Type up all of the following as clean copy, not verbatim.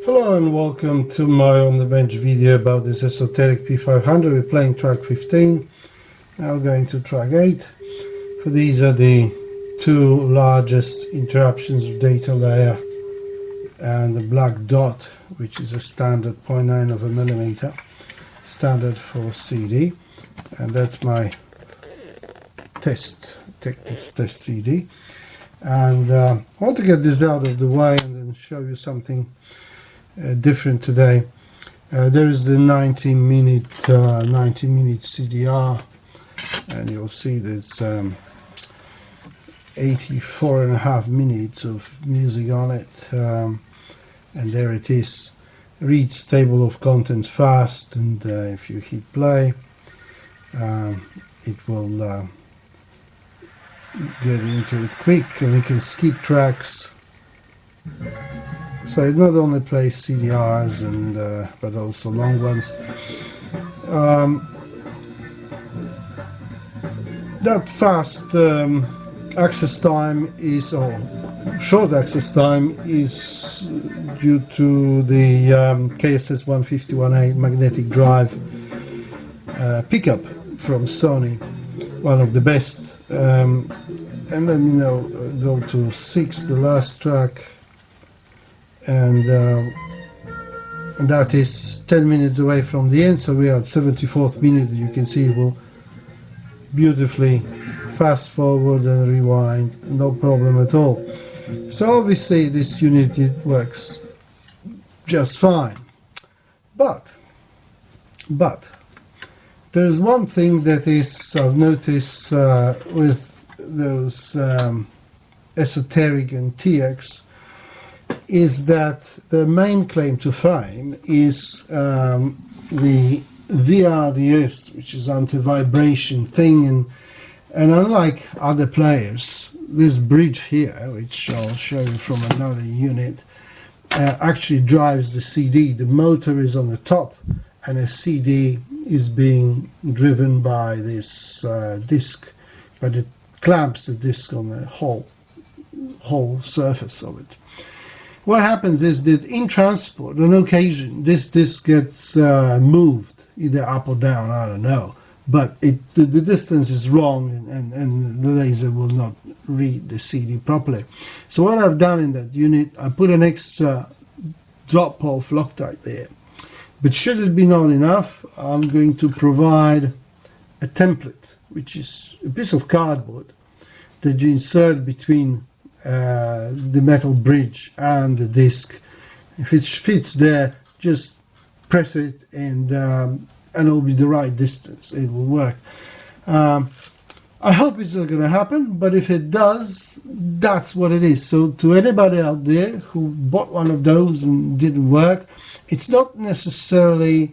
Hello and welcome to my on the bench video about this Esoteric P-500. We're playing track 15, now going to track 8. For these are the two largest interruptions of data layer and the black dot, which is a standard 0.9 of a millimeter, standard for CD, and that's my test CD. And I want to get this out of the way and then show you something different today. There is the 90-minute CDR, and you'll see that it's 84.5 minutes of music on it, and there it is. Reads table of contents fast, and if you hit play, it will get into it quick, and we can skip tracks. So it not only plays CDRs and but also long ones. That fast access time is, or short access time, is due to the KSS-151A magnetic drive pickup from Sony, one of the best. And then go to 6, the last track, and that is 10 minutes away from the end, so we are at 74th minute. You can see it will beautifully fast forward and rewind, no problem at all. So obviously this unit, it works just fine, but there's one thing that is I've noticed with those Esoteric and TX, is that the main claim to fame is the VRDS, which is anti-vibration thing, and unlike other players, this bridge here, which I'll show you from another unit, actually drives the CD. The motor is on the top, and a CD is being driven by this disc, but it clamps the disc on the whole surface of it. What happens is that in transport, on occasion, this disc gets moved either up or down, I don't know, but the distance is wrong, and the laser will not read the CD properly. So what I've done in that unit, I put an extra drop-off Loctite there. But should it be not enough, I'm going to provide a template, which is a piece of cardboard that you insert between the metal bridge and the disc. If it fits there, just press it, and it'll be the right distance. It will work. I hope it's not going to happen, but if it does, that's what it is. So to anybody out there who bought one of those and didn't work, it's not necessarily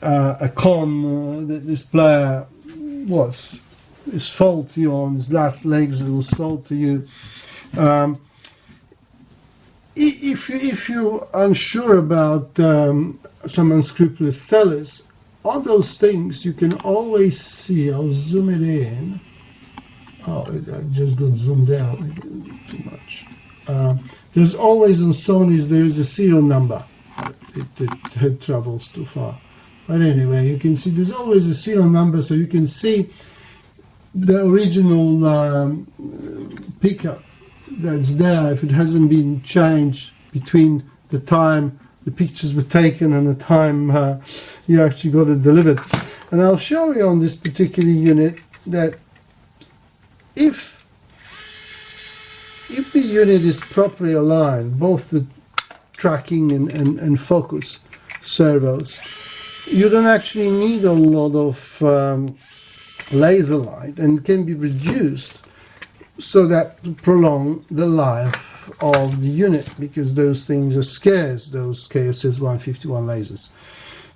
a con that this player is faulty on his last legs that was sold to you. If you're unsure about some unscrupulous sellers, on those things you can always see. I'll zoom it in. Oh, I just got zoomed out too much. There's always on Sony's, there is a serial number. It travels too far. But anyway, you can see there's always a serial number, so you can see the original pickup that's there, if it hasn't been changed between the time the pictures were taken and the time you actually got it delivered. And I'll show you on this particular unit that if the unit is properly aligned, both the tracking and focus servos, you don't actually need a lot of laser light, and can be reduced so that to prolong the life of the unit, because those things are scarce, those KSS-151 lasers.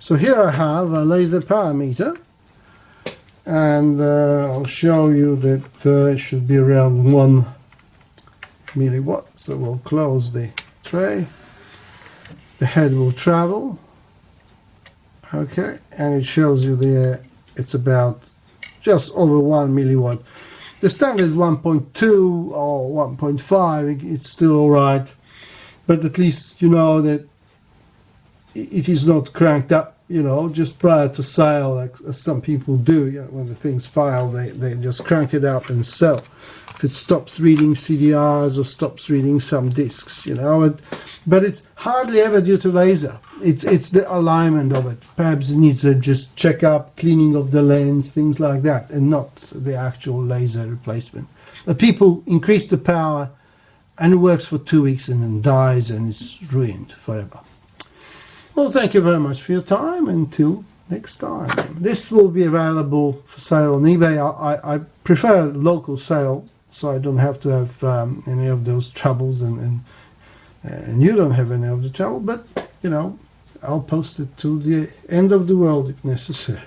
So here I have a laser power meter, and I'll show you that it should be around 1 milliwatt. So we'll close the tray, the head will travel, okay, and it shows you there it's about just over 1 milliwatt. The standard is 1.2 or 1.5, it's still alright, but at least you know that it is not cranked up, just prior to sale, like some people do. When the thing's filed, they just crank it up and sell. If it stops reading CDRs or stops reading some discs, but it's hardly ever due to laser. It's the alignment of it. Perhaps it needs a just check up, cleaning of the lens, things like that, and not the actual laser replacement. But people increase the power, and it works for 2 weeks and then dies, and it's ruined forever. Well, thank you very much for your time. Until next time. This will be available for sale on eBay. I prefer local sale, so I don't have to have any of those troubles, and you don't have any of the trouble. But I'll post it to the end of the world if necessary.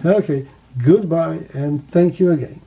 Okay, goodbye, and thank you again.